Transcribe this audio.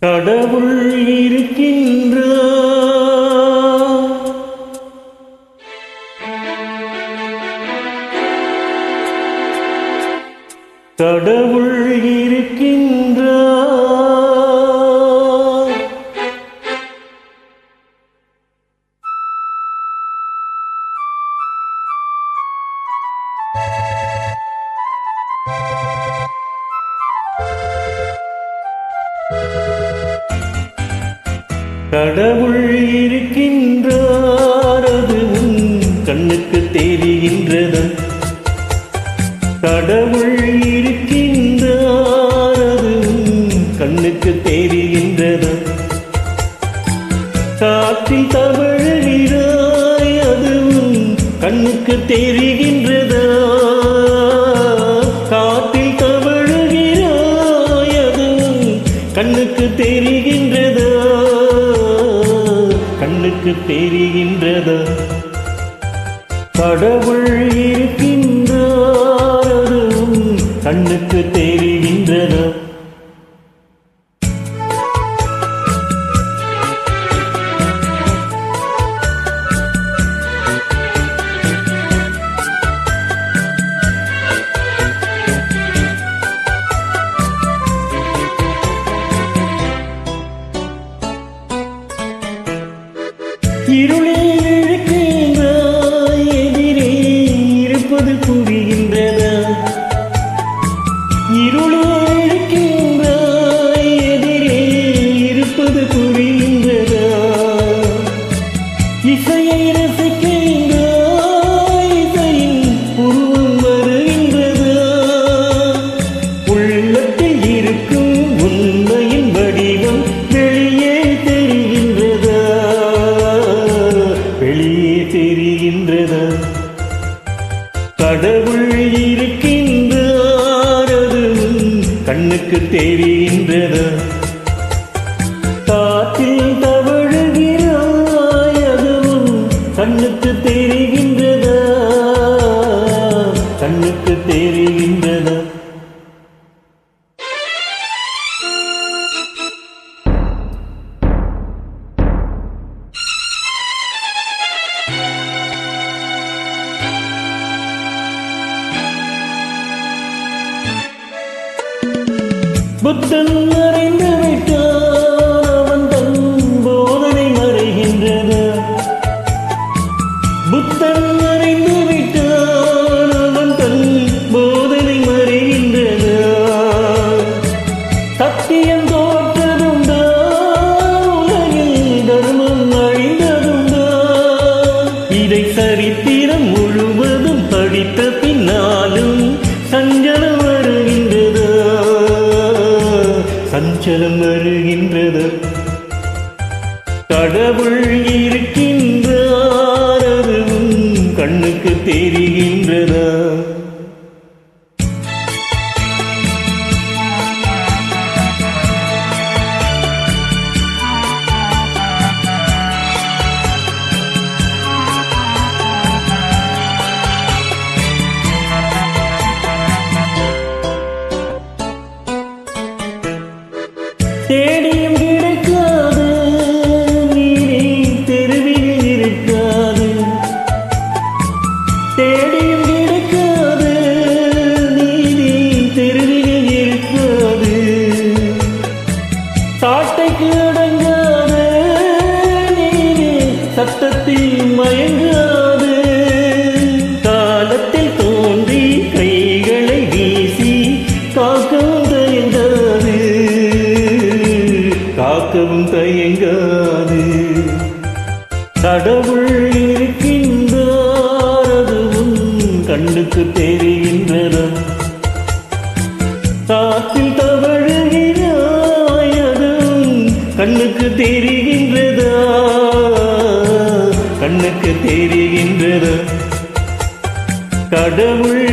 கடவுள் இருக்கின்றார், கடவுள் இருக்கின்றார். கடவுள் இருக்கின்றார், அது உன் கண்ணுக்கு தெரிகின்றது. கடவுள் இருக்கின்றார், அது உன் கண்ணுக்கு தெரிகின்றது. காற்றில் தவழுகிறாய், அது உன் கண்ணுக்கு தெரிகின்றதா? காற்றில் தவழுகிறாய், அது உன் கண்ணுக்கு தெரிகின்றதா? கண்ணுக்கு தெரிகின்றதா? கடவுள் இருக்கின்றார், அது உன் கண்ணுக்கு தெரிகின்றதா? இருளில் இருக்கின்றாய், எதிரே இருப்பது புரிகின்றதா? இருளில் இருக்கின்றாய், எதிரே இருப்பது புரிகின்றதா? இசையை ரசிக்கின்றாய், இசையின் உருவம் வருகின்றதா? உள்ளத்தில் இருக்கும் உண்மையின் வடிவம் வெளியே தெரிகின்றதா? வெளியே தெரிகின்றதா? கடவுள் இருக்கின்றார், அது கண்ணுக்கு தெரிகின்றதா? காற்றில் தவழுகிறாய், அதுவும் கண்ணுக்கு தெரிகின்றதா? கண்ணுக்கு தெரிகின்றதா? புத்தன் மறைந்து விட்டான், அவன் தன் போதனை மறைகின்றதா? புத்தன் மறைந்து விட்டான், அவன் தன் போதனை மறைகின்றதா? சத்தியம் தோற்றதுண்டா? உலகில் தர்மம் அழிந்ததுண்டா? இதை சரித்திரம் முழுவதும் படித்த பின்னாலும் சஞ்சலம் வருகின்றதா? சஞ்சலம் வருகின்றது. கடவுள் இருக்கின்றார், அது உன் கண்ணுக்கு தெரிகின்றதா? தேடியும் கிடைக்காது, நீரே தெருவில் இருக்காது. தேடியும் கிடைக்காது, நீரே தெருவில் இருக்காது. சாட்டைக்கு அடங்காது, நீரே சத்தத்தில் மயங்காது. காலத்தில் தோன்றி கைகளை வீசி காக்கவும் தயங்காது, காக்கவும் தயங்காது. கடவுள் இருக்கின்றார், அது உன் கண்ணுக்கு தெரிகின்றதா? காற்றில் தவழுகிறாய், அது கண்ணுக்கு தெரிகின்றதா? கண்ணுக்கு தெரிகின்றதா? கடவுள்